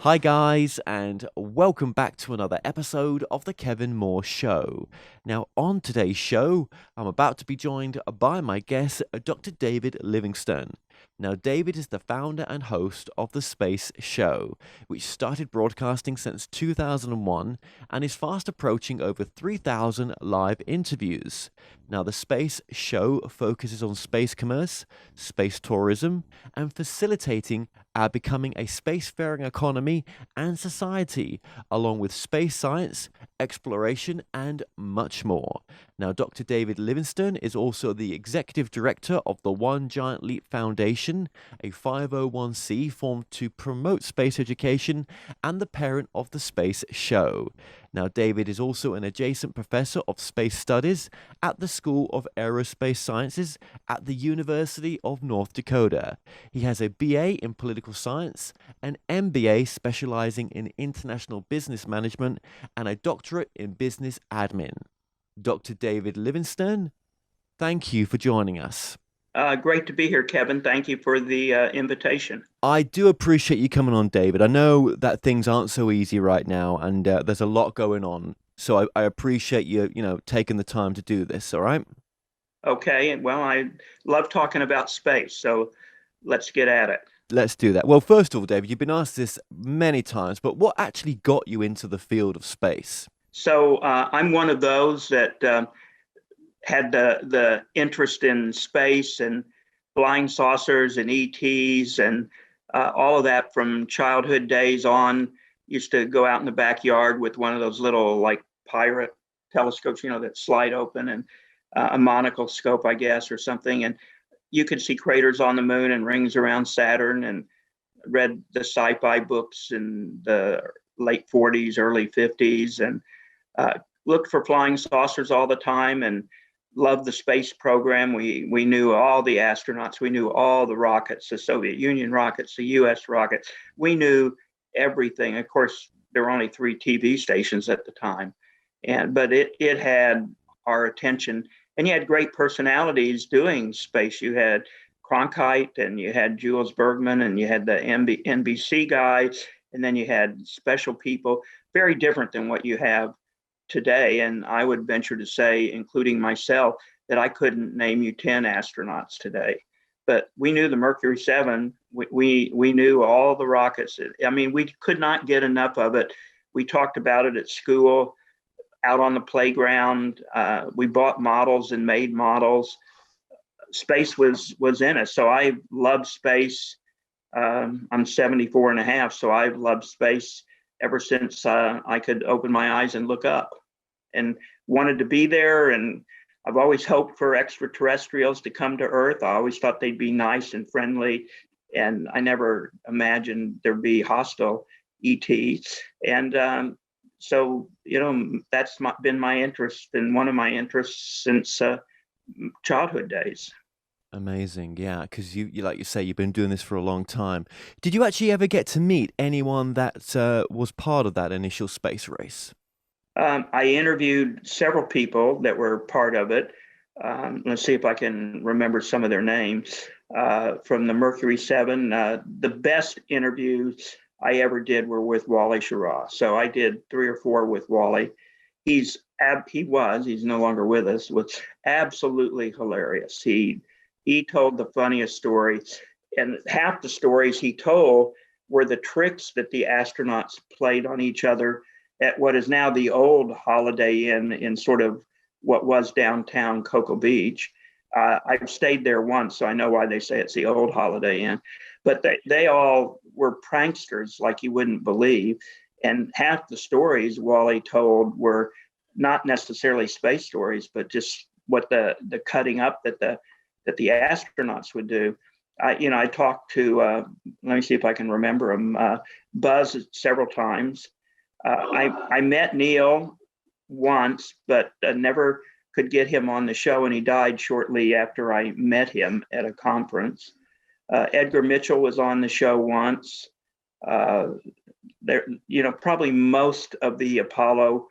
Hi, guys, and welcome back to another episode of The Kevin Moore Show. Now, on today's show, I'm about to be joined by my guest, Dr. David Livingston. Now, David is the founder and host of The Space Show, which started broadcasting since 2001 and is fast approaching over 3,000 live interviews. Now, The Space Show focuses on space commerce, space tourism, and facilitating becoming a spacefaring economy and society, along with space science, exploration, and much more. Now, Dr. David Livingston is also the executive director of the One Giant Leap Foundation, a 501c formed to promote space education, and the parent of the Space Show. Now, David is also an adjacent professor of space studies at the School of Aerospace Sciences at the University of North Dakota. He has a BA in political science, an MBA specializing in international business management, and a doctorate in business admin. Dr. David Livingston, thank you for joining us. Great to be here, Kevin. Thank you for the invitation. I do appreciate you coming on, David. I know that things aren't so easy right now, and there's a lot going on. So I appreciate you, taking the time to do this. All right. Okay, well, I love talking about space, so let's get at it. Let's do that. Well, first of all, David, you've been asked this many times, but what actually got you into the field of space? So I'm one of those that had the interest in space and flying saucers and ETs and all of that from childhood days on. Used to go out in the backyard with one of those little like pirate telescopes, that slide open, and a monocle scope, I guess, or something. And you could see craters on the moon and rings around Saturn, and read the sci-fi books in the late 40s, early 50s, and looked for flying saucers all the time and loved the space program. We knew all the astronauts. We knew all the rockets, the Soviet Union rockets, the US rockets. We knew everything. Of course, there were only 3 TV stations at the time, but it had our attention. And you had great personalities doing space. You had Cronkite, and you had Jules Bergman, and you had the NBC guys, and then you had special people, very different than what you have today. And I would venture to say, including myself, that I couldn't name you 10 astronauts today. But we knew the Mercury 7. We knew all the rockets. I mean, we could not get enough of it. We talked about it at school, out on the playground. We bought models and made models. Space was in us. So I loved space. I'm 74 and a half, so I've loved space ever since I could open my eyes and look up, and wanted to be there. And I've always hoped for extraterrestrials to come to Earth. I always thought they'd be nice and friendly, and I never imagined there'd be hostile ETs. And so, that's been my interest, and one of my interests since childhood days. Amazing, yeah, because you like you say, you've been doing this for a long time. Did you actually ever get to meet anyone that was part of that initial space race? I interviewed several people that were part of it. Let's see if I can remember some of their names. From the Mercury 7, the best interviews I ever did were with Wally Schirra. So I did 3 or 4 with Wally. He's no longer with us, was absolutely hilarious. He told the funniest stories, and half the stories he told were the tricks that the astronauts played on each other at what is now the old Holiday Inn in sort of what was downtown Cocoa Beach. I've stayed there once, so I know why they say it's the old Holiday Inn. But they all were pranksters like you wouldn't believe. And half the stories Wally told were not necessarily space stories, but just what the cutting up that the astronauts would do. I talked to, let me see if I can remember him, Buzz several times. I met Neil once, but never could get him on the show, and he died shortly after I met him at a conference. Edgar Mitchell was on the show once. Probably most of the Apollo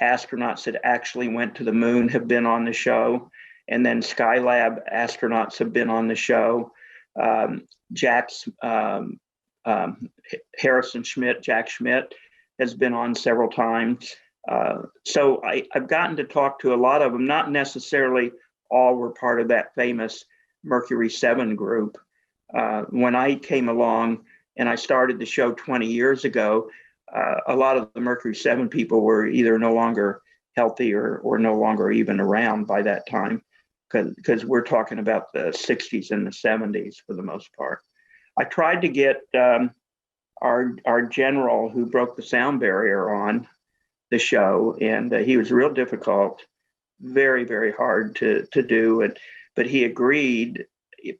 astronauts that actually went to the moon have been on the show. And then Skylab astronauts have been on the show. Jack's Harrison Schmidt, Jack Schmidt, has been on several times. So I've gotten to talk to a lot of them. Not necessarily all were part of that famous Mercury 7 group. When I came along and I started the show 20 years ago, a lot of the Mercury 7 people were either no longer healthy or no longer even around by that time, because we're talking about the 60s and the 70s for the most part. I tried to get our general who broke the sound barrier on the show, and he was real difficult, very, very hard to do. But he agreed,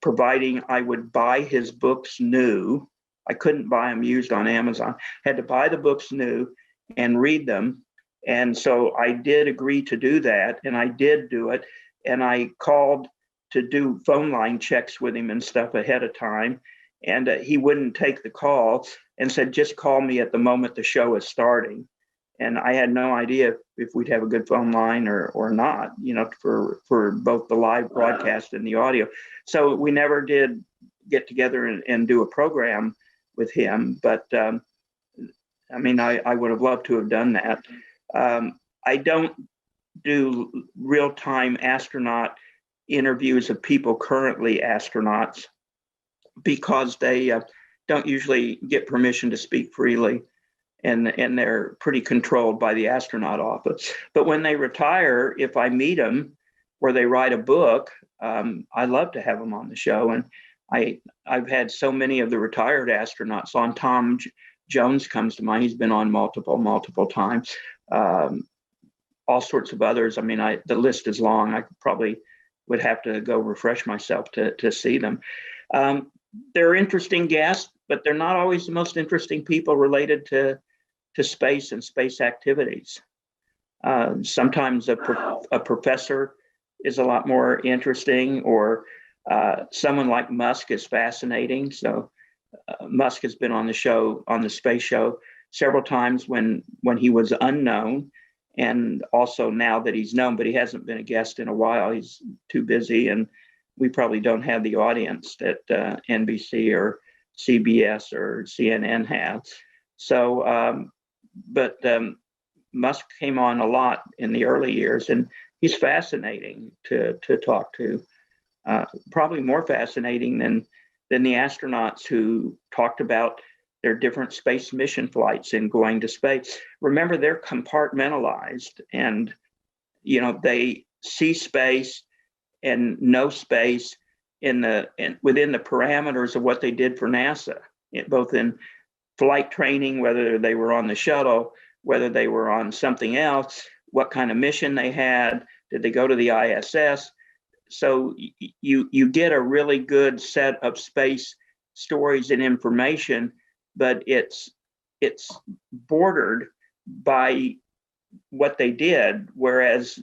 providing I would buy his books new. I couldn't buy them used on Amazon. I had to buy the books new and read them. And so I did agree to do that, and I did do it. And I called to do phone line checks with him and stuff ahead of time. And he wouldn't take the call and said, just call me at the moment the show is starting. And I had no idea if we'd have a good phone line or not, for both the live broadcast and the audio. So we never did get together and do a program with him. But I would have loved to have done that. I don't do real-time astronaut interviews of people currently astronauts, because they don't usually get permission to speak freely, and they're pretty controlled by the astronaut office. But when they retire, if I meet them or they write a book, I love to have them on the show. And I've had so many of the retired astronauts on. Tom Jones comes to mind. He's been on multiple times. All sorts of others. The list is long. I probably would have to go refresh myself to see them. They're interesting guests, but they're not always the most interesting people related to space and space activities. Sometimes a professor is a lot more interesting, or someone like Musk is fascinating. So Musk has been on the space show several times when he was unknown, and also now that he's known, but he hasn't been a guest in a while. He's too busy, and we probably don't have the audience that NBC or CBS or CNN have. So, but Musk came on a lot in the early years, and he's fascinating to talk to. Probably more fascinating than the astronauts who talked about their different space mission flights and going to space. Remember, they're compartmentalized, and they see space and know space within the parameters of what they did for NASA, both in flight training, whether they were on the shuttle, whether they were on something else, what kind of mission they had, did they go to the ISS? So you get a really good set of space stories and information, but it's bordered by what they did, whereas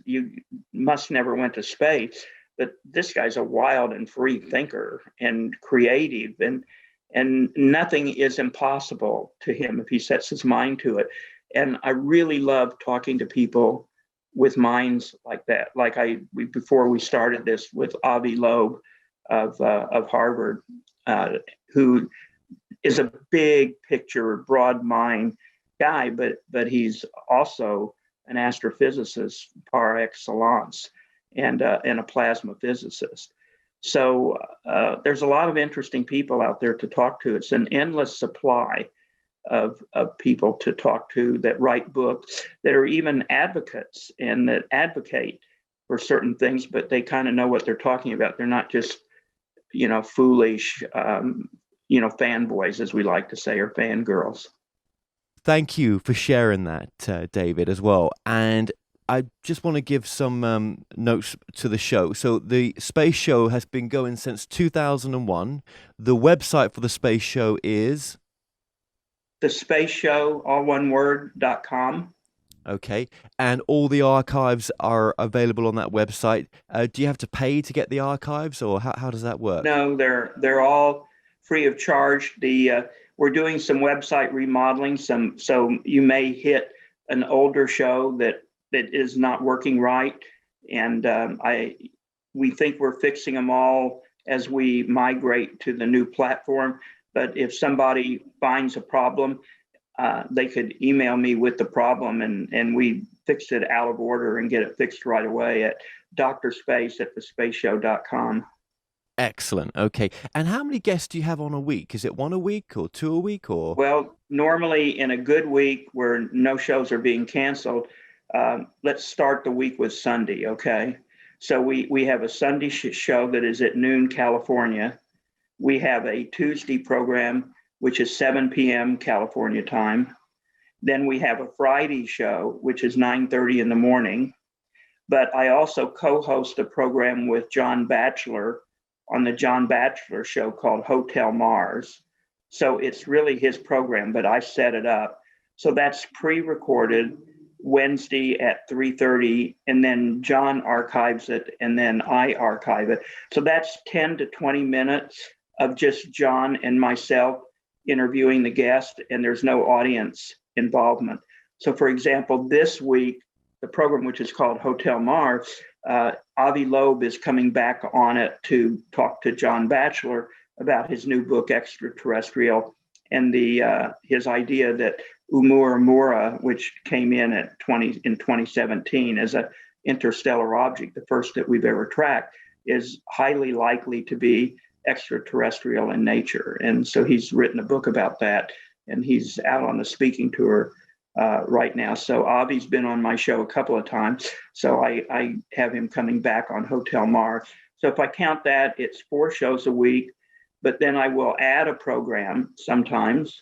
Musk never went to space. But this guy's a wild and free thinker and creative, and nothing is impossible to him if he sets his mind to it. And I really love talking to people with minds like that. Like before we started this, with Avi Loeb of Harvard, who is a big picture, broad mind guy, but he's also an astrophysicist par excellence, and a plasma physicist. So there's a lot of interesting people out there to talk to. It's an endless supply of people to talk to that write books, that are even advocates and that advocate for certain things, but they kind of know what they're talking about. They're not just, foolish, fanboys, as we like to say, or fangirls. Thank you for sharing that, David, as well. And I just want to give some notes to the show. So the Space Show has been going since 2001. The website for the Space Show is? The Space Show, all one word.com. Okay. And all the archives are available on that website. Do you have to pay to get the archives, or how does that work? No, they're all free of charge. We're doing some website remodeling, so you may hit an older show that is not working right, and we think we're fixing them all as we migrate to the new platform. But if somebody finds a problem, they could email me with the problem, and we fix it out of order and get it fixed right away at drspace@thespaceshow.com. Excellent. Okay. And how many guests do you have on a week? Is it one a week or two a week or? Well, normally in a good week where no shows are being canceled, let's start the week with Sunday, okay? So we have a Sunday show that is at noon California. We have a Tuesday program, which is 7 p.m. California time. Then we have a Friday show, which is 9:30 in the morning. But I also co-host a program with John Batchelor on the John Batchelor show called Hotel Mars. So it's really his program, but I set it up. So that's pre-recorded Wednesday at 3:30, and then John archives it, and then I archive it. So that's 10 to 20 minutes of just John and myself interviewing the guest, and there's no audience involvement. So for example, this week, the program, which is called Hotel Mars, Avi Loeb is coming back on it to talk to John Batchelor about his new book, Extraterrestrial, and his idea that Oumuamua, which came in in 2017 as an interstellar object, the first that we've ever tracked, is highly likely to be extraterrestrial in nature. And so he's written a book about that, and he's out on the speaking tour right now. So Avi's been on my show a couple of times. So I have him coming back on Hotel Mars. So if I count that, it's 4 shows a week, but then I will add a program sometimes,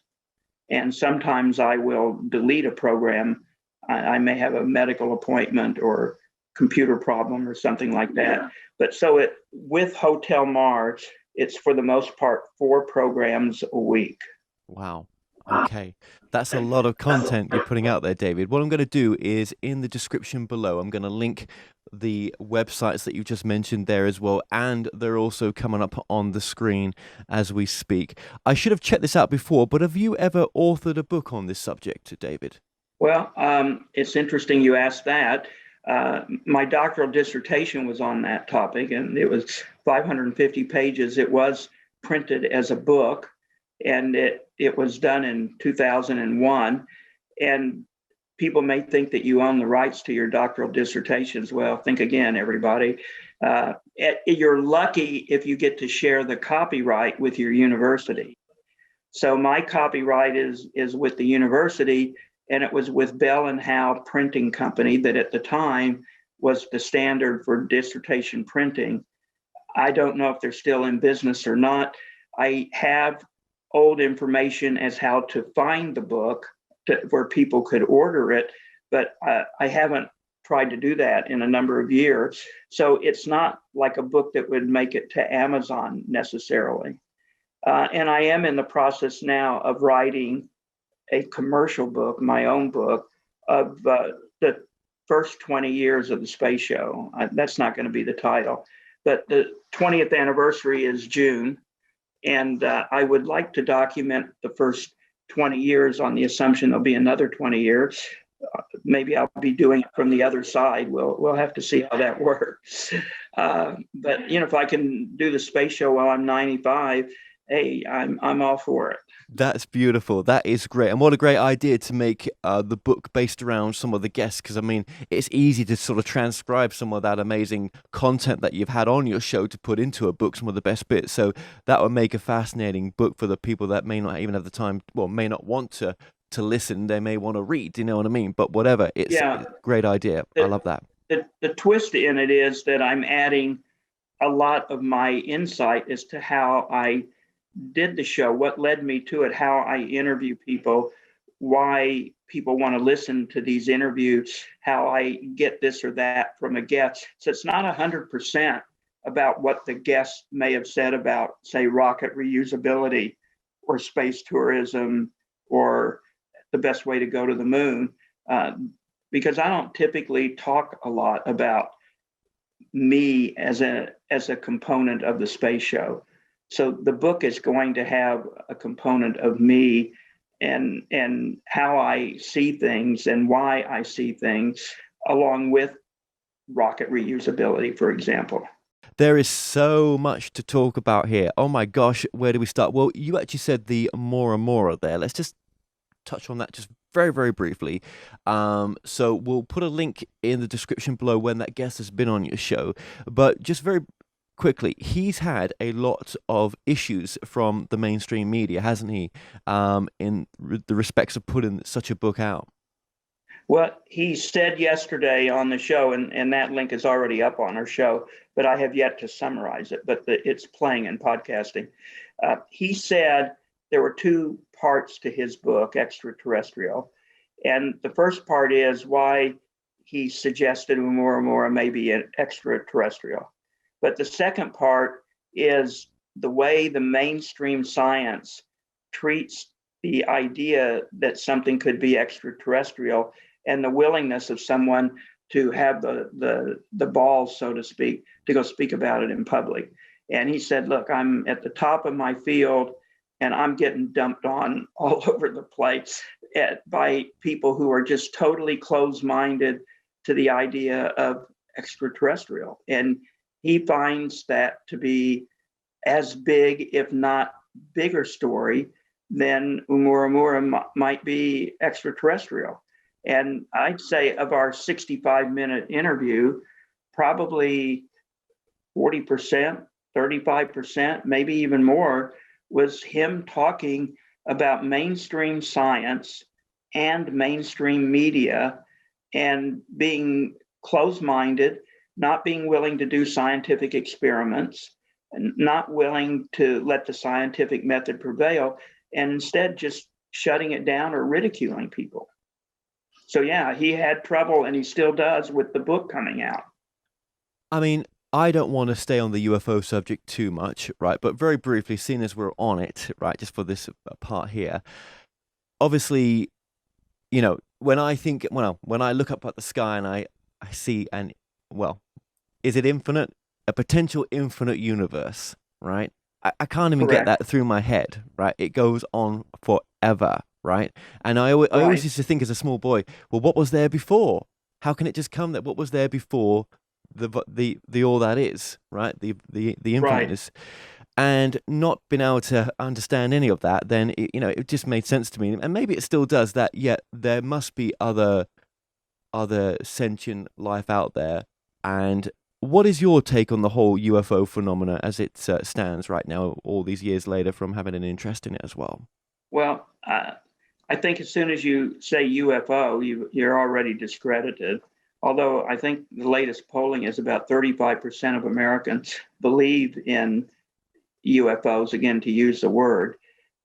and sometimes I will delete a program. I may have a medical appointment or computer problem or something like that. Yeah. But so with Hotel Mars, it's for the most part 4 programs a week. Wow. Okay. That's a lot of content you're putting out there, David. What I'm going to do is in the description below, I'm going to link the websites that you just mentioned there as well, and they're also coming up on the screen as we speak. I should have checked this out before, but have you ever authored a book on this subject, David? Well, it's interesting you asked that. My doctoral dissertation was on that topic, and it was 550 pages. It was printed as a book, and it was done in 2001. And people may think that you own the rights to your doctoral dissertations. Well, think again, everybody. You're lucky if you get to share the copyright with your university. So my copyright is with the university, and it was with Bell and Howe Printing Company that at the time was the standard for dissertation printing. I don't know if they're still in business or not. I have old information as how to find the book where people could order it, but I haven't tried to do that in a number of years. So it's not like a book that would make it to Amazon necessarily. And I am in the process now of writing a commercial book, my own book, of the first 20 years of the space show. That's not going to be the title, but the 20th anniversary is June. And I would like to document the first 20 years on the assumption there'll be another 20 years. Maybe I'll be doing it from the other side. We'll have to see how that works. But if I can do the space show while I'm 95, hey, I'm all for it. That's beautiful. That is great. And what a great idea to make the book based around some of the guests, because I mean, it's easy to sort of transcribe some of that amazing content that you've had on your show to put into a book, some of the best bits. So that would make a fascinating book for the people that may not even have the time, well, may not want to listen. They may want to read, you know what I mean? But whatever, it's a great idea. I love that. The twist in it is that I'm adding a lot of my insight as to how I did the show, what led me to it, how I interview people, why people want to listen to these interviews, how I get this or that from a guest. So it's not 100% about what the guest may have said about, say, rocket reusability or space tourism or the best way to go to the moon, because I don't typically talk a lot about me as a component of the space show. So the book is going to have a component of me and how I see things and why I see things, along with rocket reusability, for example. There is so much to talk about here. Oh my gosh, where do we start? Well, you actually said the Mora Mora there. Let's just touch on that just very, very briefly. So we'll put a link in the description below when that guest has been on your show. But just very quickly, he's had a lot of issues from the mainstream media, hasn't he? The respects of putting such a book out. What he said yesterday on the show, and that link is already up on our show, but I have yet to summarize it, but it's playing in podcasting. He said there were two parts to his book, Extraterrestrial. And the first part is why he suggested Oumuamua may be an extraterrestrial. But the second part is the way the mainstream science treats the idea that something could be extraterrestrial and the willingness of someone to have the balls, so to speak, to go speak about it in public. And he said, look, I'm at the top of my field and I'm getting dumped on all over the place by people who are just totally closed-minded to the idea of extraterrestrial. And he finds that to be as big, if not bigger story than Oumuamua might be extraterrestrial. And I'd say of our 65-minute interview, probably 40%, 35%, maybe even more, was him talking about mainstream science and mainstream media and being closed-minded, not being willing to do scientific experiments, and not willing to let the scientific method prevail, and instead just shutting it down or ridiculing people. So yeah, he had trouble, and he still does, with the book coming out. I mean, I don't want to stay on the UFO subject too much, right? But very briefly, seeing as we're on it, right, just for this part here, obviously, when I think, well, when I look up at the sky and I see well, is it infinite? A potential infinite universe, right? I can't even get Correct. that through my head, right? It goes on forever, right? And I always Right. used to think as a small boy, well, what was there before? How can it just come that what was there before the all that is, right? The Right. infiniteness, and not being able to understand any of that, then it just made sense to me, and maybe it still does. That yet there must be other sentient life out there. And what is your take on the whole UFO phenomena as it stands right now, all these years later, from having an interest in it as well? Well, I think as soon as you say UFO, you're already discredited. Although I think the latest polling is about 35% of Americans believe in UFOs, again, to use the word.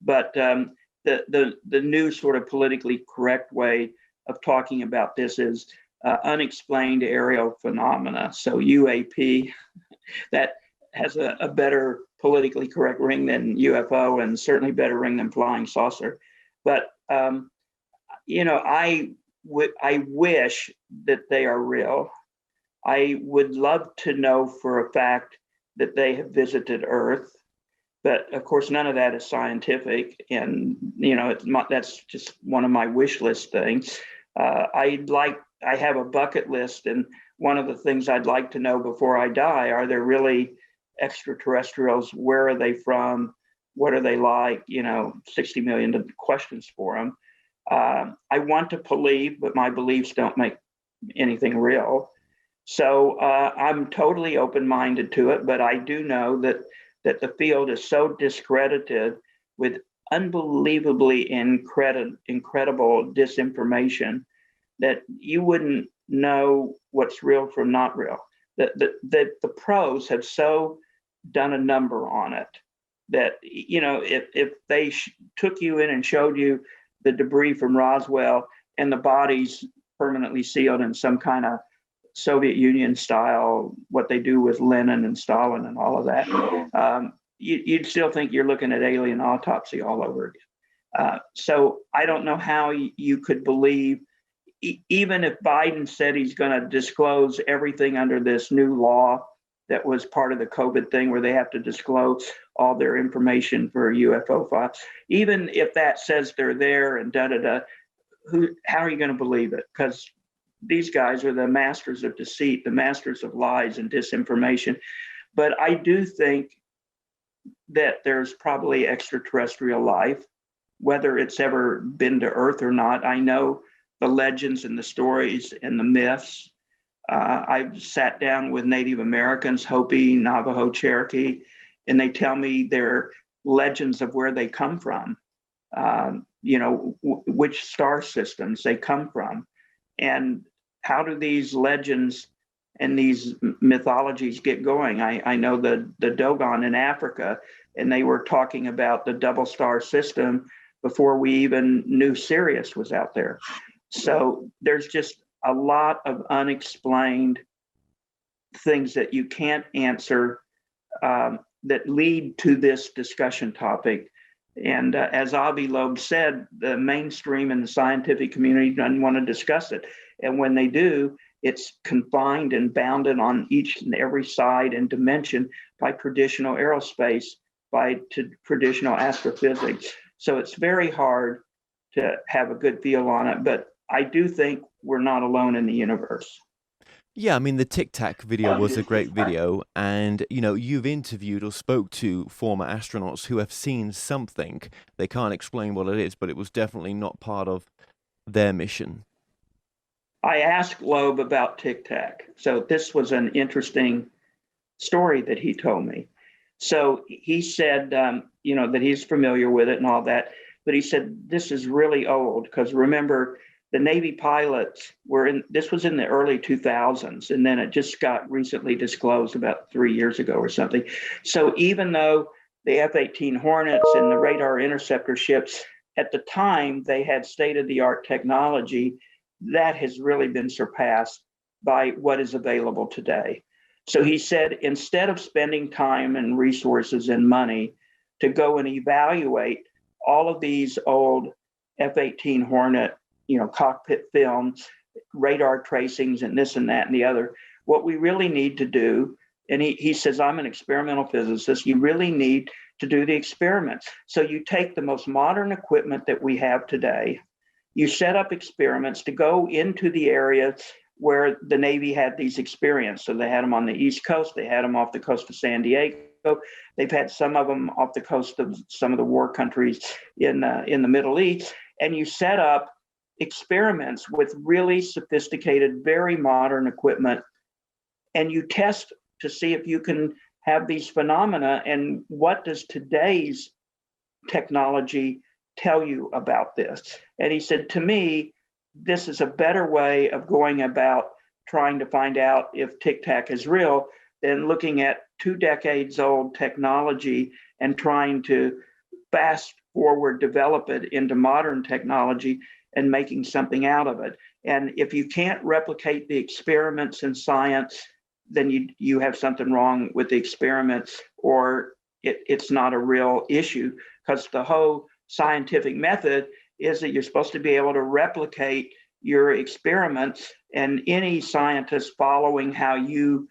But the new sort of politically correct way of talking about this is unexplained aerial phenomena. So UAP, that has a better politically correct ring than UFO, and certainly better ring than flying saucer. But I wish that they are real. I would love to know for a fact that they have visited Earth, but of course, none of that is scientific, and that's just one of my wish list things. I have a bucket list, and one of the things I'd like to know before I die: are there really extraterrestrials? Where are they from? What are they like? 60 million questions for them. I want to believe, but my beliefs don't make anything real. So I'm totally open-minded to it, but I do know that the field is so discredited with unbelievably incredible disinformation that you wouldn't know what's real from not real. That the pros have so done a number on it that if they took you in and showed you the debris from Roswell and the bodies permanently sealed in some kind of Soviet Union style, what they do with Lenin and Stalin and all of that, you'd still think you're looking at alien autopsy all over again. So I don't know how you could believe, even if Biden said he's going to disclose everything under this new law that was part of the COVID thing where they have to disclose all their information for UFO files. Even if that says they're there and da-da-da, how are you going to believe it? Because these guys are the masters of deceit, the masters of lies and disinformation. But I do think that there's probably extraterrestrial life, whether it's ever been to Earth or not. I know the legends and the stories and the myths. I've sat down with Native Americans, Hopi, Navajo, Cherokee, and they tell me their legends of where they come from, which star systems they come from. And how do these legends and these mythologies get going? I know the Dogon in Africa, and they were talking about the double star system before we even knew Sirius was out there. So there's just a lot of unexplained things that you can't answer that lead to this discussion topic. And as Avi Loeb said, the mainstream and the scientific community doesn't want to discuss it. And when they do, it's confined and bounded on each and every side and dimension by traditional aerospace, by traditional astrophysics. So it's very hard to have a good feel on it. But I do think we're not alone in the universe. Yeah, I mean, the Tic Tac video was a great video, and you've interviewed or spoke to former astronauts who have seen something. They can't explain what it is, but it was definitely not part of their mission. I asked Loeb about Tic Tac. So this was an interesting story that he told me. So he said, that he's familiar with it and all that, but he said, this is really old, because remember, the Navy pilots this was in the early 2000s, and then it just got recently disclosed about 3 years ago or something. So even though the F-18 Hornets and the radar interceptor ships, at the time, they had state-of-the-art technology, that has really been surpassed by what is available today. So he said, instead of spending time and resources and money to go and evaluate all of these old F-18 Hornet, cockpit films, radar tracings, and this and that and the other, what we really need to do, and he says, I'm an experimental physicist, you really need to do the experiments. So you take the most modern equipment that we have today, you set up experiments to go into the area where the Navy had these experiments. So they had them on the East Coast, they had them off the coast of San Diego, they've had some of them off the coast of some of the war countries in the Middle East, and you set up experiments with really sophisticated, very modern equipment, and you test to see if you can have these phenomena, and what does today's technology tell you about this? And he said, to me, this is a better way of going about trying to find out if Tic Tac is real than looking at 2 decades old technology and trying to fast forward develop it into modern technology and making something out of it. And if you can't replicate the experiments in science, then you have something wrong with the experiments, or it's not a real issue, because the whole scientific method is that you're supposed to be able to replicate your experiments, and any scientist following how you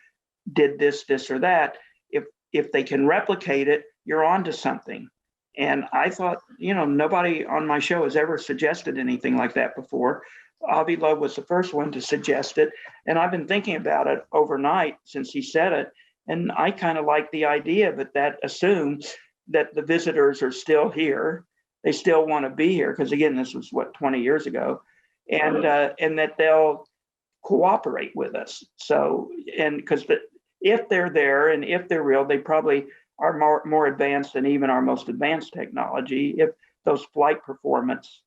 did this, or that, if they can replicate it, you're onto something. And I thought, nobody on my show has ever suggested anything like that before. Avi Loeb was the first one to suggest it. And I've been thinking about it overnight since he said it. And I kind of like the idea, but that assumes that the visitors are still here. They still want to be here, because again, this was 20 years ago, and that they'll cooperate with us. So, and because if they're there and if they're real, they probably are more advanced than even our most advanced technology, if those flight performance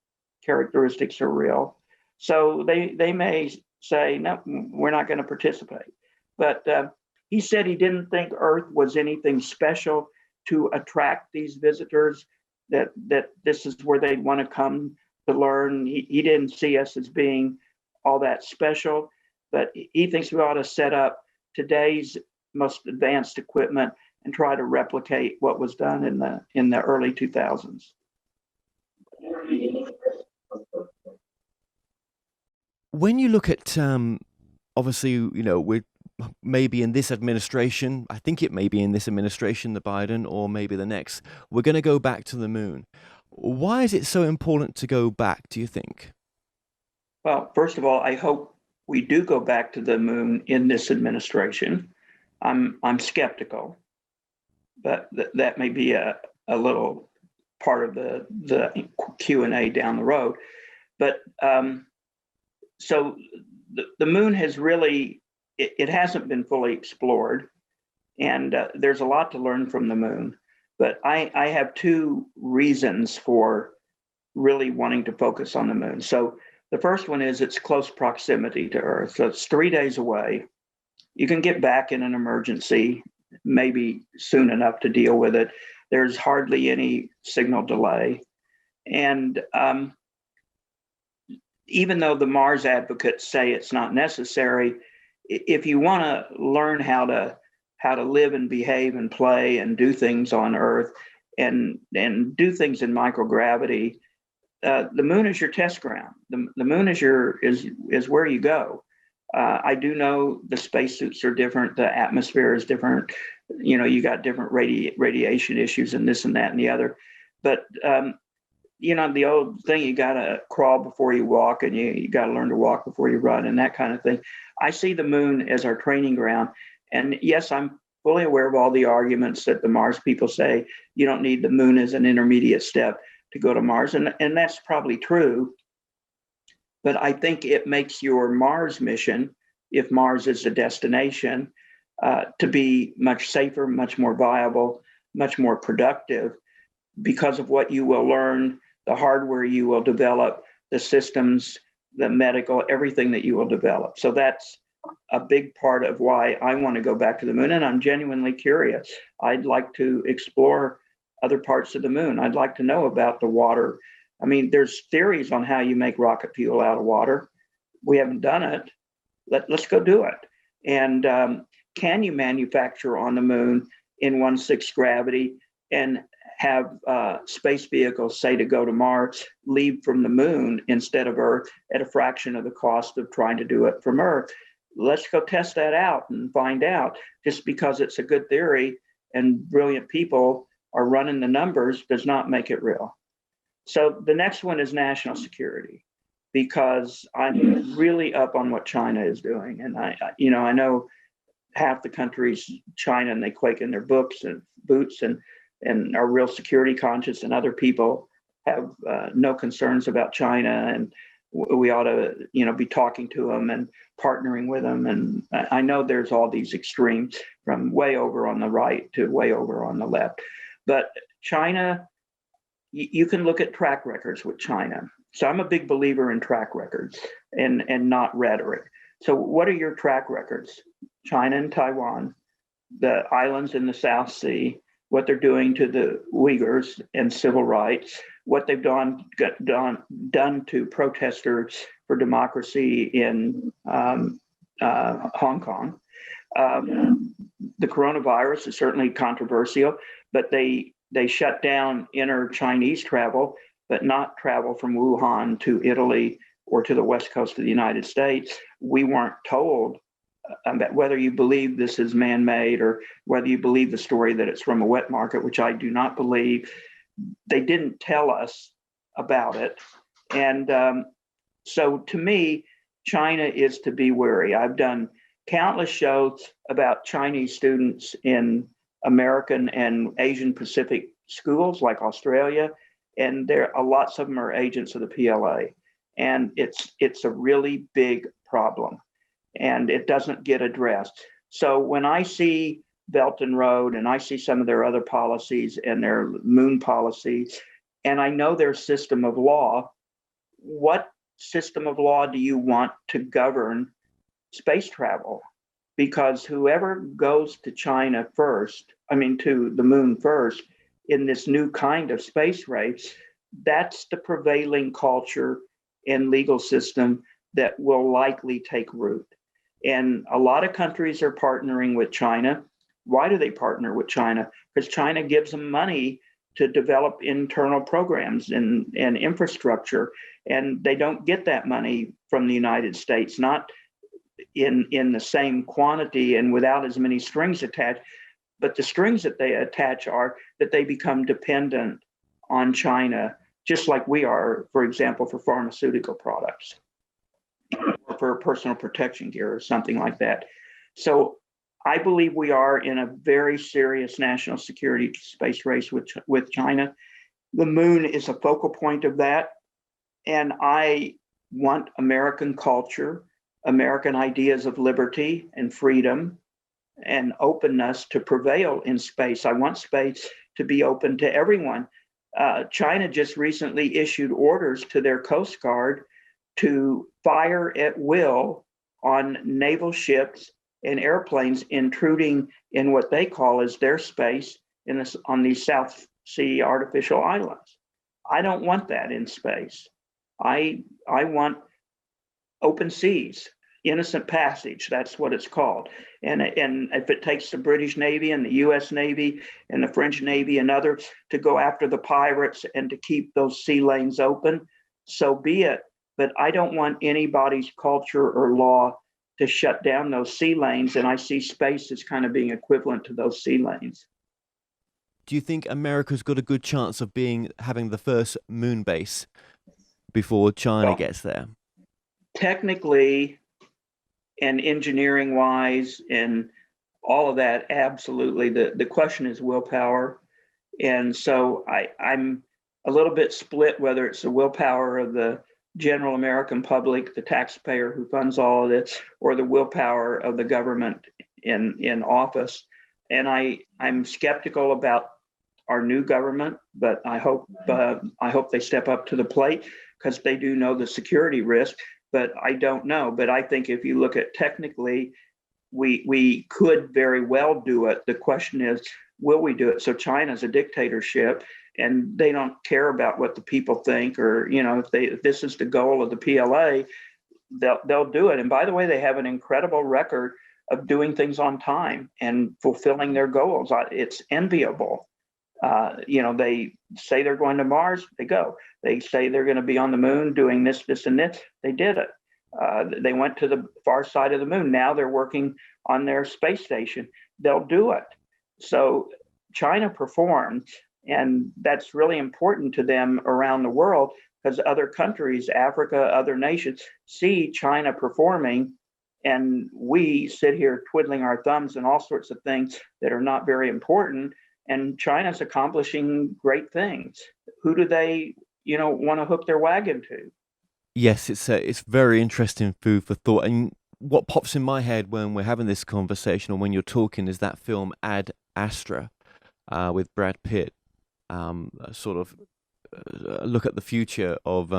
characteristics are real. So they may say, no, we're not going to participate. But he said he didn't think Earth was anything special to attract these visitors, that this is where they'd want to come to learn. He didn't see us as being all that special, but he thinks we ought to set up today's most advanced equipment and try to replicate what was done in the early 2000s. When you look at, obviously, we're maybe in this administration, I think it may be in this administration, the Biden, or maybe the next, we're going to go back to the moon. Why is it so important to go back, do you think? Well, first of all, I hope we do go back to the moon in this administration. I'm skeptical, but that may be a little part of the Q&A down the road. But so the moon has really, it hasn't been fully explored, and there's a lot to learn from the moon. But I have two reasons for really wanting to focus on the moon. So the first one is its close proximity to Earth. So it's 3 days away. You can get back in an emergency, maybe soon enough to deal with it. There's hardly any signal delay. And even though the Mars advocates say it's not necessary, if you want to learn how to live and behave and play and do things on Earth and do things in microgravity, the moon is your test ground. The moon is where you go. I do know the spacesuits are different. The atmosphere is different. You got different radiation issues and this and that and the other. But the old thing, you got to crawl before you walk, and you got to learn to walk before you run, and that kind of thing. I see the moon as our training ground. And yes, I'm fully aware of all the arguments that the Mars people say you don't need the moon as an intermediate step to go to Mars. And that's probably true. But I think it makes your Mars mission, if Mars is the destination, to be much safer, much more viable, much more productive because of what you will learn, the hardware you will develop, the systems, the medical, everything that you will develop. So that's a big part of why I want to go back to the moon. And I'm genuinely curious. I'd like to explore other parts of the moon. I'd like to know about the water. I mean, there's theories on how you make rocket fuel out of water. We haven't done it. Let's go do it. And can you manufacture on the moon in 1/6 gravity and have space vehicles, say, to go to Mars, leave from the moon instead of Earth at a fraction of the cost of trying to do it from Earth? Let's go test that out and find out. Just because it's a good theory and brilliant people are running the numbers does not make it real. So the next one is national security, because I'm really up on what China is doing. And I know half the country's China, and they quake in their boots and are real security conscious, and other people have no concerns about China, and we ought to be talking to them and partnering with them. And I know there's all these extremes from way over on the right to way over on the left, but China, you can look at track records with China. So I'm a big believer in track records and not rhetoric. So what are your track records? China and Taiwan, the islands in the South Sea, what they're doing to the Uyghurs and civil rights, what they've done to protesters for democracy in Hong Kong. The coronavirus is certainly controversial, but they shut down inner Chinese travel, but not travel from Wuhan to Italy or to the west coast of the United States. We weren't told that whether you believe this is man-made or whether you believe the story that it's from a wet market, which I do not believe. They didn't tell us about it. And so to me, China is to be wary. I've done countless shows about Chinese students in American and Asian Pacific schools like Australia, and lots of them are agents of the PLA. And it's a really big problem, and it doesn't get addressed. So when I see Belt and Road, and I see some of their other policies and their moon policies, and I know their system of law, what system of law do you want to govern space travel? Because whoever goes to China first, to the moon first, in this new kind of space race, that's the prevailing culture and legal system that will likely take root. And a lot of countries are partnering with China. Why do they partner with China? Because China gives them money to develop internal programs and infrastructure. And they don't get that money from the United States, not in the same quantity and without as many strings attached. But the strings that they attach are that they become dependent on China, just like we are, for example, for pharmaceutical products or for personal protection gear or something like that. So I believe we are in a very serious national security space race with China. The moon is a focal point of that. And I want American culture, American ideas of liberty and freedom and openness to prevail in space. I want space to be open to everyone. China just recently issued orders to their Coast Guard to fire at will on naval ships and airplanes intruding in what they call as their space on these South Sea artificial islands. I don't want that in space. I want open seas, innocent passage. That's what it's called. And if it takes the British Navy and the U.S. Navy and the French Navy and others to go after the pirates and to keep those sea lanes open, so be it. But I don't want anybody's culture or law to shut down those sea lanes. And I see space as kind of being equivalent to those sea lanes. Do you think America's got a good chance of having the first moon base before China Well, gets there? technically and engineering wise and all of that, absolutely. The question is willpower. And so I'm a little bit split whether it's the willpower of the general American public, the taxpayer who funds all of this, or the willpower of the government in office. And I'm skeptical about our new government, but I hope they step up to the plate because they do know the security risk. But I don't know. But I think if you look at technically, we could very well do it. The question is, will we do it? So China's a dictatorship, and they don't care about what the people think, or if this is the goal of the PLA, they'll do it. And by the way, they have an incredible record of doing things on time and fulfilling their goals. It's enviable. They say they're going to Mars, they go. They say they're going to be on the moon doing this, and this. They did it. They went to the far side of the moon. Now they're working on their space station. They'll do it. So China performed, and that's really important to them around the world because other countries, Africa, other nations, see China performing, and we sit here twiddling our thumbs and all sorts of things that are not very important. And China's accomplishing great things. Who do they, want to hook their wagon to? Yes, it's very interesting food for thought. And what pops in my head when we're having this conversation or when you're talking is that film Ad Astra with Brad Pitt. Sort of look at the future of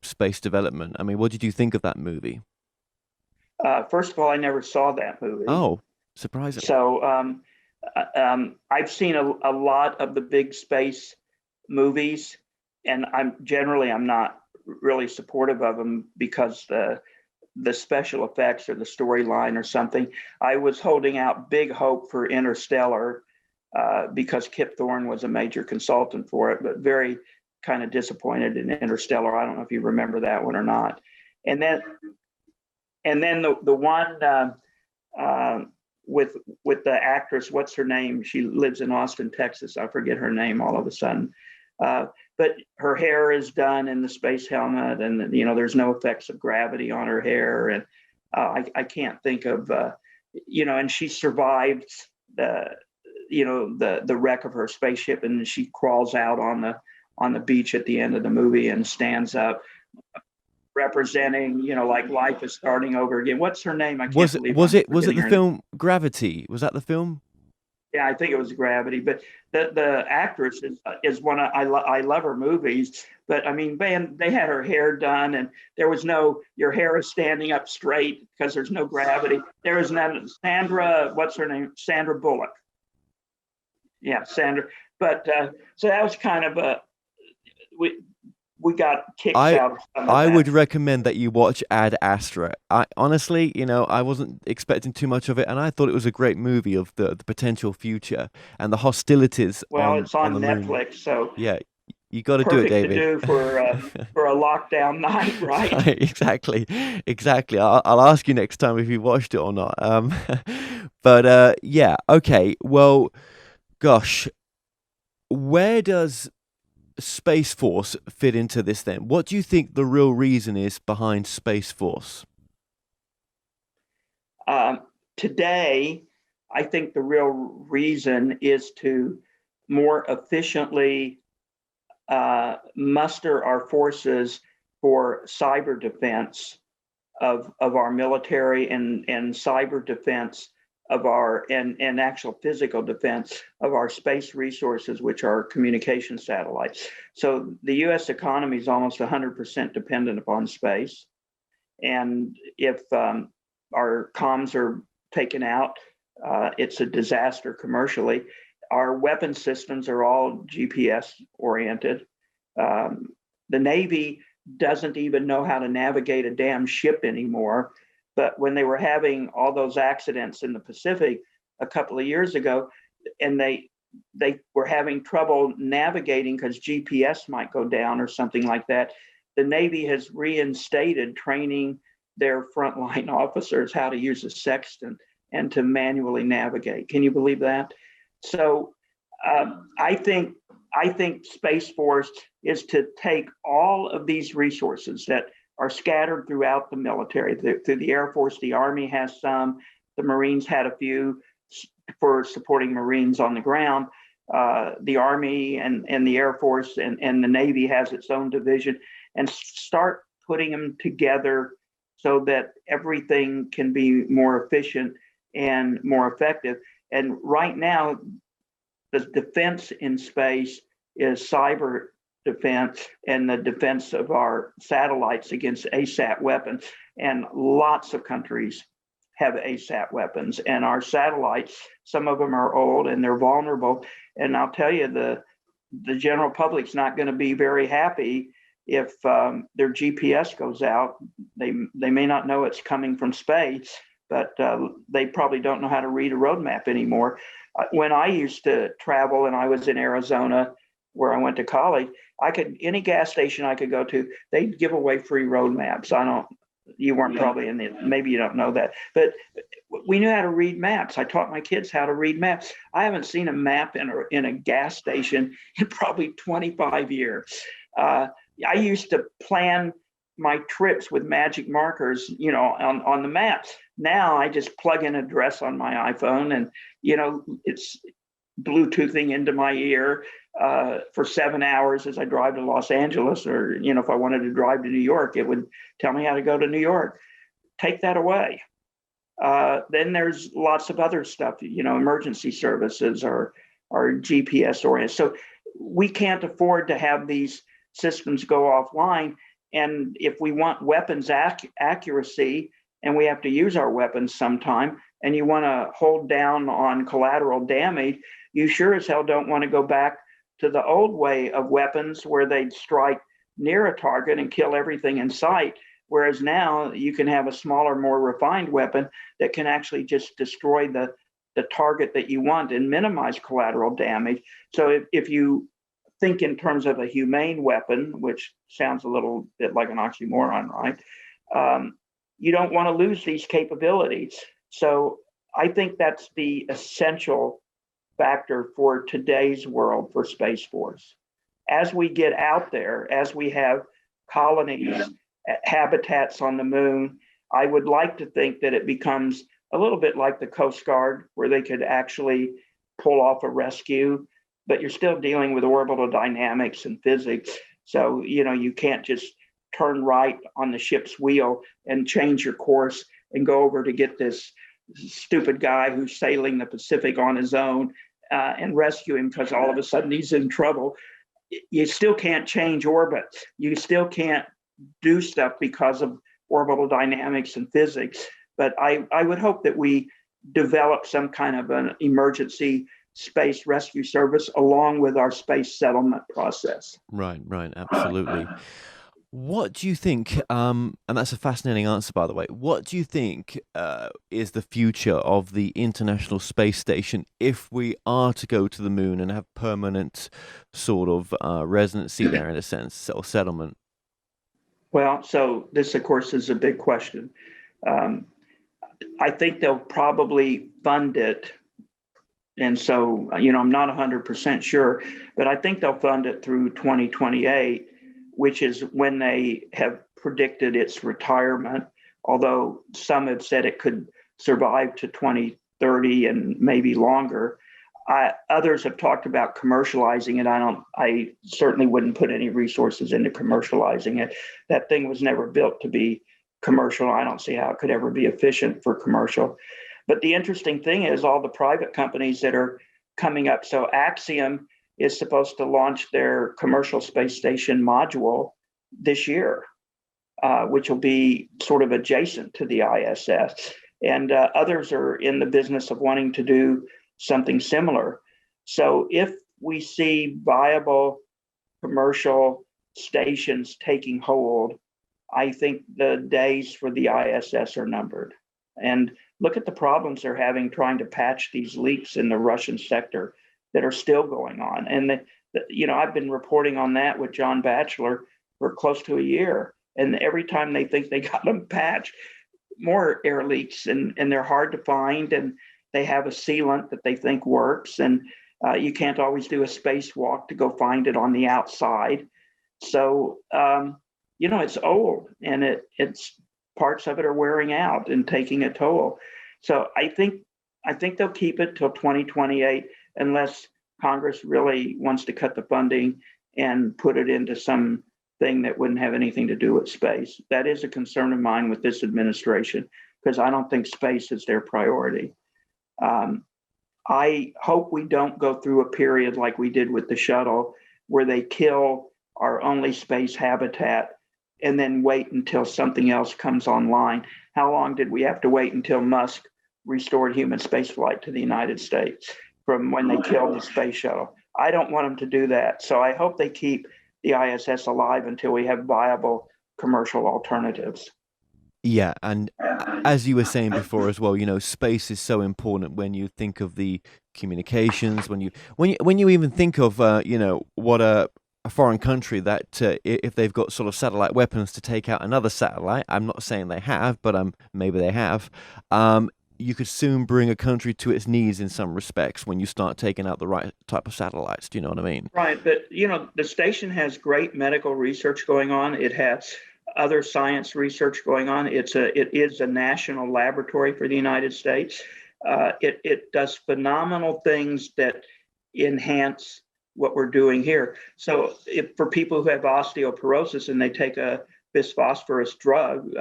space development. I mean, what did you think of that movie? First of all, I never saw that movie. Oh, surprising. So I've seen a lot of the big space movies, and I'm not really supportive of them because the special effects or the storyline or something. I was holding out big hope for Interstellar because Kip Thorne was a major consultant for it, but very kind of disappointed in Interstellar. I don't know if you remember that one or not. And then the one with the actress, what's her name? She lives in Austin, Texas. I forget her name all of a sudden. But her hair is done in the space helmet, and there's no effects of gravity on her hair, and I can't think of and she survived the wreck of her spaceship, and she crawls out on the beach at the end of the movie and stands up, representing like life is starting over again. What's her name? I can't believe was it forgetting the her name. film Gravity? Was that the film? Yeah, I think it was Gravity, but the actress is one I love her movies, but I mean, man, they had her hair done, and there was no your hair is standing up straight because there's no gravity. There was none. Sandra, what's her name? Sandra Bullock. Yeah, Sandra. But so that was kind of we got kicks out of some of I that. would recommend that you watch Ad Astra. I honestly, I wasn't expecting too much of it, and I thought it was a great movie of the potential future and the hostilities Well, it's on the moon. Netflix, so Yeah, you got to do it, perfect to David. do for a lockdown night, right? Exactly. I'll ask you next time if you watched it or not. But yeah, okay. Well, gosh, where does Space Force fit into this then? What do you think the real reason is behind Space Force? Today, I think the real reason is to more efficiently muster our forces for cyber defense of our military and cyber defense of our and actual physical defense of our space resources, which are communication satellites. So the U.S. economy is almost 100% dependent upon space. And if our comms are taken out, it's a disaster commercially. Our weapon systems are all GPS oriented. The Navy doesn't even know how to navigate a damn ship anymore. But when they were having all those accidents in the Pacific a couple of years ago, and they were having trouble navigating because GPS might go down or something like that, the Navy has reinstated training their frontline officers how to use a sextant and to manually navigate. Can you believe that? So I think Space Force is to take all of these resources that are scattered throughout the military, through the Air Force. The Army has some, the Marines had a few for supporting Marines on the ground. The Army and the Air Force and the Navy has its own division, and start putting them together so that everything can be more efficient and more effective. And right now, the defense in space is cyber defense and the defense of our satellites against ASAT weapons. And lots of countries have ASAT weapons. And our satellites, some of them are old and they're vulnerable. And I'll tell you, the general public's not going to be very happy if their GPS goes out. They may not know it's coming from space, but they probably don't know how to read a road map anymore. When I used to travel and I was in Arizona, where I went to college, any gas station I could go to, they'd give away free road maps. You weren't probably in it. Maybe you don't know that, but we knew how to read maps. I taught my kids how to read maps. I haven't seen a map in a gas station in probably 25 years. I used to plan my trips with magic markers, on the maps. Now I just plug in an address on my iPhone and, it's Bluetoothing into my ear for 7 hours as I drive to Los Angeles, or, if I wanted to drive to New York, it would tell me how to go to New York. Take that away. Then there's lots of other stuff, emergency services are GPS oriented. So we can't afford to have these systems go offline. And if we want weapons accuracy, and we have to use our weapons sometime, and you want to hold down on collateral damage, you sure as hell don't want to go back to the old way of weapons where they'd strike near a target and kill everything in sight. Whereas now you can have a smaller, more refined weapon that can actually just destroy the target that you want and minimize collateral damage. So if you think in terms of a humane weapon, which sounds a little bit like an oxymoron, right? You don't want to lose these capabilities. So I think that's the essential factor for today's world for Space Force. As we get out there, as we have colonies, habitats on the moon, I would like to think that it becomes a little bit like the Coast Guard, where they could actually pull off a rescue, but you're still dealing with orbital dynamics and physics. So, you can't just turn right on the ship's wheel and change your course and go over to get this stupid guy who's sailing the Pacific on his own and rescue him because all of a sudden he's in trouble. You still can't change orbits. You still can't do stuff because of orbital dynamics and physics. But I would hope that we develop some kind of an emergency space rescue service along with our space settlement process. Right, absolutely. What do you think, and that's a fascinating answer, by the way, what do you think is the future of the International Space Station if we are to go to the moon and have permanent sort of residency there in a sense, or settlement? Well, so this, of course, is a big question. I think they'll probably fund it. And so, I'm not 100% sure, but I think they'll fund it through 2028, which is when they have predicted its retirement, although some have said it could survive to 20 2030 and maybe longer. Others have talked about commercializing it. I certainly wouldn't put any resources into commercializing it. That thing was never built to be commercial. I don't see how it could ever be efficient for commercial. But the interesting thing is all the private companies that are coming up. So Axiom is supposed to launch their commercial space station module this year, which will be sort of adjacent to the ISS. And others are in the business of wanting to do something similar. So if we see viable commercial stations taking hold, I think the days for the ISS are numbered. And look at the problems they're having trying to patch these leaks in the Russian sector that are still going on. And I've been reporting on that with John Batchelor for close to a year. And every time they think they got them patched, more air leaks, and they're hard to find, and they have a sealant that they think works, and you can't always do a spacewalk to go find it on the outside. So it's old, and it's parts of it are wearing out and taking a toll. So I think they'll keep it till 2028 unless Congress really wants to cut the funding and put it into some thing that wouldn't have anything to do with space. That is a concern of mine with this administration, because I don't think space is their priority. I hope we don't go through a period like we did with the shuttle, where they kill our only space habitat and then wait until something else comes online. How long did we have to wait until Musk restored human spaceflight to the United States from when they killed the space shuttle? I don't want them to do that. So I hope they keep the ISS alive until we have viable commercial alternatives. Yeah, and as you were saying before as well, space is so important when you think of the communications, when you even think of what a foreign country that if they've got sort of satellite weapons to take out another satellite. I'm not saying they have, but maybe they have. You could soon bring a country to its knees in some respects when you start taking out the right type of satellites. Do you know what I mean? Right, but the station has great medical research going on. It has other science research going on. It is a national laboratory for the United States. It does phenomenal things that enhance what we're doing here. So for people who have osteoporosis and they take a bisphosphorus drug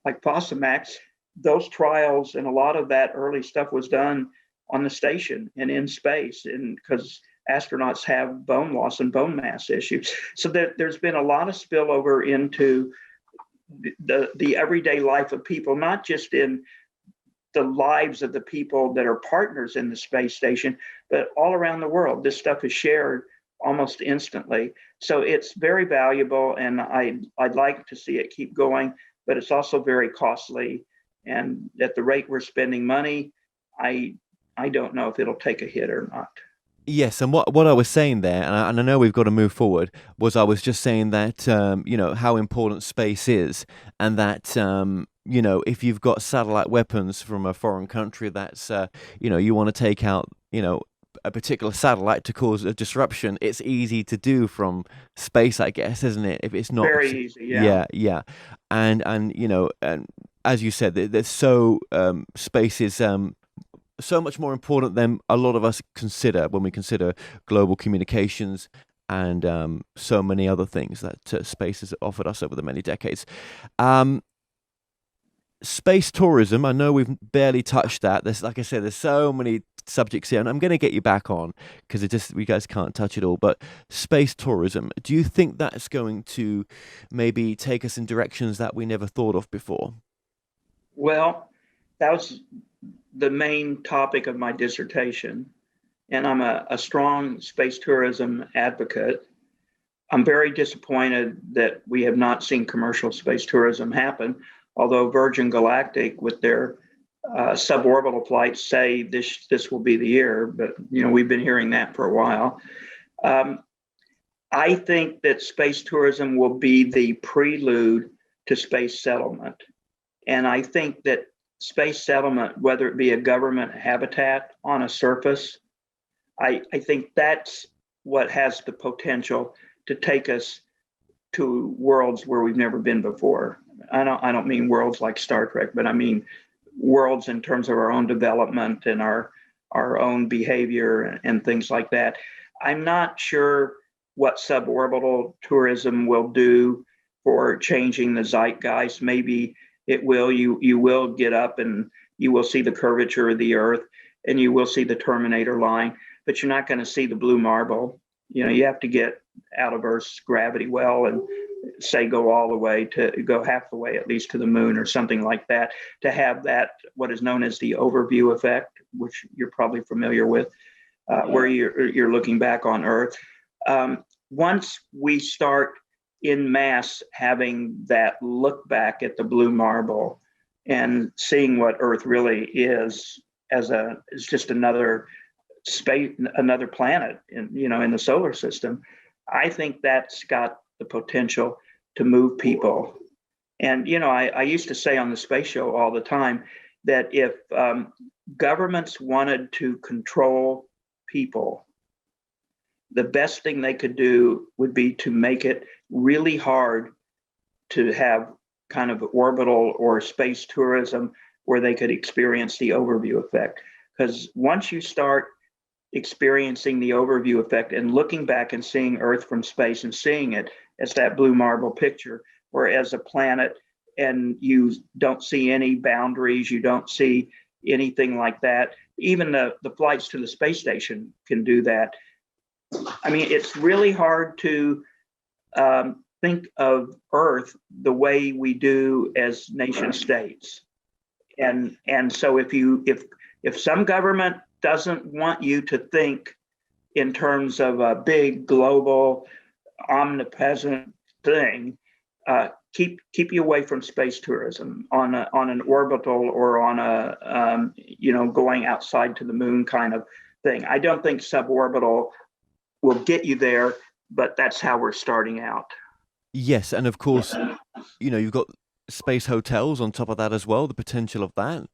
like Fosamax, those trials and a lot of that early stuff was done on the station and in space, and because astronauts have bone loss and bone mass issues. So there's been a lot of spillover into the everyday life of people, not just in the lives of the people that are partners in the space station, but all around the world. This stuff is shared almost instantly. So it's very valuable, and I'd like to see it keep going, but it's also very costly. And at the rate we're spending money, I don't know if it'll take a hit or not. Yes, and what I was saying there, and I know we've got to move forward, was I was just saying that how important space is, and that if you've got satellite weapons from a foreign country that's you want to take out a particular satellite to cause a disruption, it's easy to do from space, I guess, isn't it? If it's not very easy, yeah. yeah, and as you said, there's space is so much more important than a lot of us consider when we consider global communications and so many other things that space has offered us over the many decades. Space tourism, I know we've barely touched that. Like I said, there's so many subjects here, and I'm going to get you back on because we guys can't touch it all. But space tourism, do you think that's going to maybe take us in directions that we never thought of before? Well, that was the main topic of my dissertation, and I'm a strong space tourism advocate. I'm very disappointed that we have not seen commercial space tourism happen, although Virgin Galactic, with their suborbital flights, say this will be the year, but we've been hearing that for a while. I think that space tourism will be the prelude to space settlement. And I think that space settlement, whether it be a government habitat on a surface, I think that's what has the potential to take us to worlds where we've never been before. I don't mean worlds like Star Trek, but I mean worlds in terms of our own development and our own behavior and things like that. I'm not sure what suborbital tourism will do for changing the zeitgeist. Maybe it will. You will get up and you will see the curvature of the Earth, and you will see the Terminator line, but you're not going to see the blue marble. You have to get out of Earth's gravity well and say go half the way at least to the moon or something like that, to have that what is known as the overview effect, which you're probably familiar with, where you're looking back on Earth. Once we start in mass having that look back at the blue marble and seeing what Earth really is as just another space, another planet in the solar system, I think that's got the potential to move people. And I used to say on the space show all the time that if governments wanted to control people, the best thing they could do would be to make it really hard to have kind of orbital or space tourism where they could experience the overview effect. Because once you start experiencing the overview effect and looking back and seeing Earth from space and seeing it as that blue marble picture, or as a planet, and you don't see any boundaries, you don't see anything like that. Even the flights to the space station can do that. I mean, it's really hard to think of Earth the way we do as nation states. And so if some government doesn't want you to think in terms of a big global omnipresent thing, keep you away from space tourism on an orbital or on a going outside to the moon kind of thing. I don't think suborbital will get you there, but that's how we're starting out. Yes, and of course, you've got space hotels on top of that as well, the potential of that.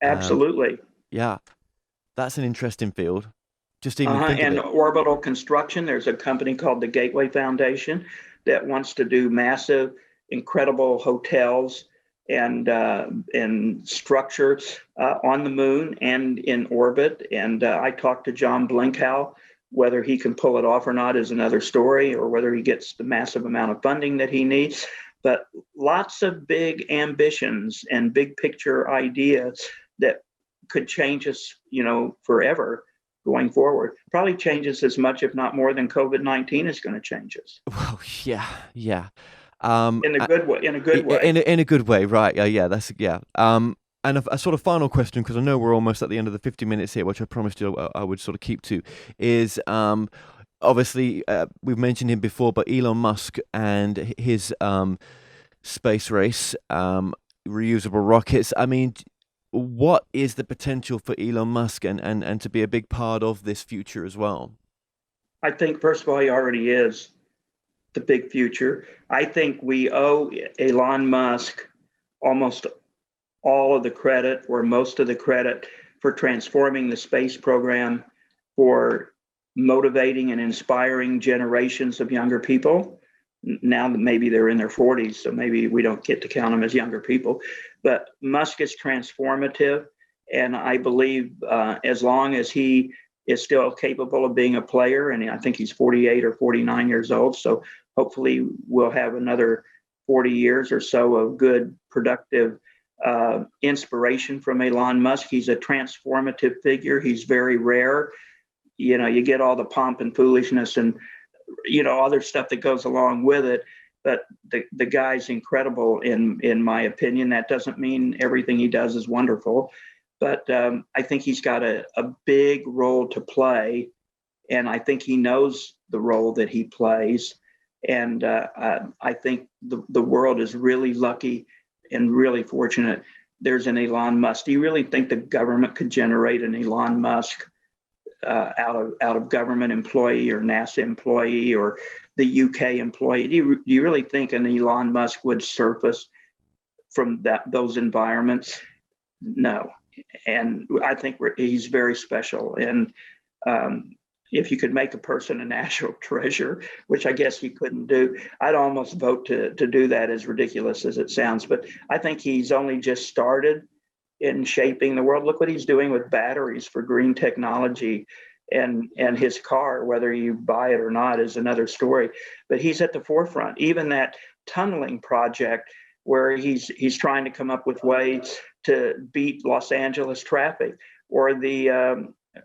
Absolutely. Yeah, that's an interesting field. Just even think of And it. orbital construction, there's a company called the Gateway Foundation that wants to do massive, incredible hotels and structure on the moon and in orbit. And I talked to John Blinkow. Whether he can pull it off or not is another story, or whether he gets the massive amount of funding that he needs. But lots of big ambitions and big picture ideas that could change us, forever going forward. Probably changes as much, if not more, than COVID-19 is going to change us. Well, yeah. In a good way. In a good way. In a good way, right? Yeah. That's yeah. And a sort of final question, because I know we're almost at the end of the 50 minutes here, which I promised you I would sort of keep to, is obviously we've mentioned him before, but Elon Musk and his space race, reusable rockets. I mean, what is the potential for Elon Musk and to be a big part of this future as well? I think, first of all, he already is the big future. I think we owe Elon Musk almost all of the credit, or most of the credit, for transforming the space program, for motivating and inspiring generations of younger people. Now that maybe they're in their 40s, so maybe we don't get to count them as younger people. But Musk is transformative, and I believe as long as he is still capable of being a player, and I think he's 48 or 49 years old, so hopefully we'll have another 40 years or so of good, productive inspiration from Elon Musk. He's a transformative figure. He's very rare. You get all the pomp and foolishness and other stuff that goes along with it, but the guy's incredible in my opinion. That doesn't mean everything he does is wonderful, but I think he's got a big role to play, and I think he knows the role that he plays. And I think the world is really lucky and really fortunate there's an Elon Musk. Do you really think the government could generate an Elon Musk out of government employee or NASA employee or the UK employee? Do you really think an Elon Musk would surface from those environments? No. And I think he's very special. And if you could make a person a national treasure, which I guess you couldn't do, I'd almost vote to do that, as ridiculous as it sounds. But I think he's only just started, in shaping the world. Look what he's doing with batteries for green technology, and his car, whether you buy it or not is another story. But he's at the forefront. Even that tunneling project where he's trying to come up with ways to beat Los Angeles traffic, or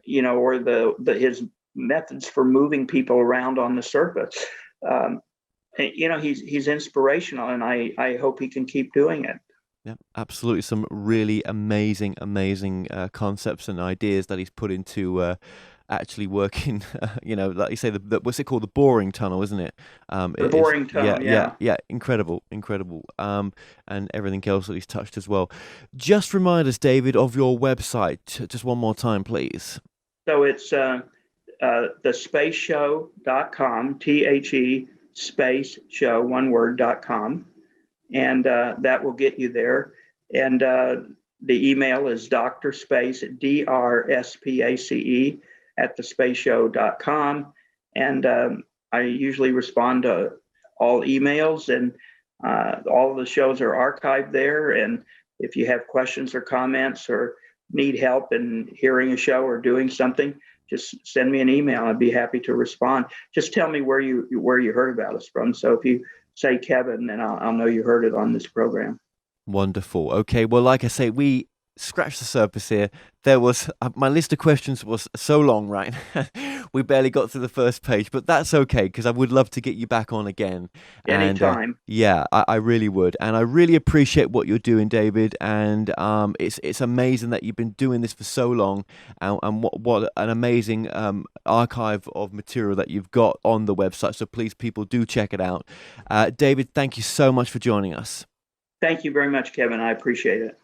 his methods for moving people around on the surface. He's inspirational, and I hope he can keep doing it. Yeah, absolutely. Some really amazing, amazing concepts and ideas that he's put into actually working. Like you say, what's it called? The boring tunnel, isn't it? The It is. boring Yeah, tunnel, yeah, yeah. yeah. Incredible, incredible. And everything else that he's touched as well. Just remind us, David, of your website. Just one more time, please. So it's thespaceshow.com, THE space show, one word.com. And that will get you there. And the email is drspace, DRSPACE, at thespaceshow.com. And I usually respond to all emails, and all of the shows are archived there. And if you have questions or comments or need help in hearing a show or doing something, just send me an email. I'd be happy to respond. Just tell me where you heard about us from. So if you say Kevin, then I'll know you heard it on this program. Wonderful. Okay. Well, like I say, we scratched the surface here. There was my list of questions was so long, right? We barely got through the first page, but that's okay because I would love to get you back on again. And Anytime. yeah, I really would, and I really appreciate what you're doing, David. And it's amazing that you've been doing this for so long, and what an amazing archive of material that you've got on the website. So please, people, do check it out. David, thank you so much for joining us. Thank you very much, Kevin. I appreciate it.